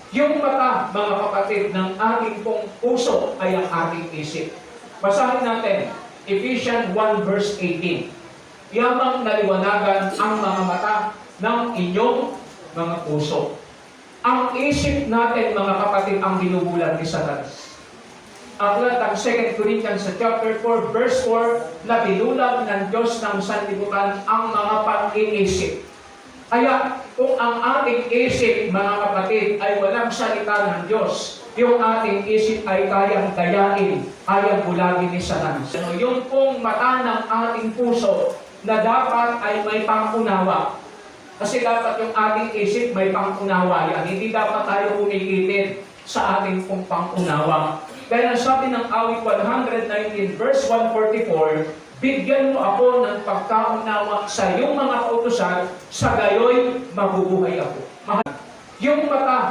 Yung mata, mga kapatid, ng ating pong puso ay ang ating isip. Basahin natin, Ephesians 1 verse 18. Yamang naliwanagan ang mga mata ng inyong mga puso. Ang isip natin, mga kapatid, ang binubulan ni Satanas. Aklat ang 2 Corinthians chapter 4 verse 4 na binulag ng Diyos ng sanlibutan ang mga pag-iisip. Kaya kung ang ating isip, mga kapatid, ay walang salita ng Diyos, yung ating isip ay kayang gayain, kayang bulagin ni Satanas. Yung pong mata ng ating puso na dapat ay may pangunawa. Kasi dapat yung ating isip may pangunawa yan. Hindi dapat tayo umikitin sa ating pong pangunawa. Kaya sabi ng awit 119 verse 144, bigyan mo ako ng pagkaunawa sa iyong mga kautusan, sa gayoy mabubuhay ako. Yung mata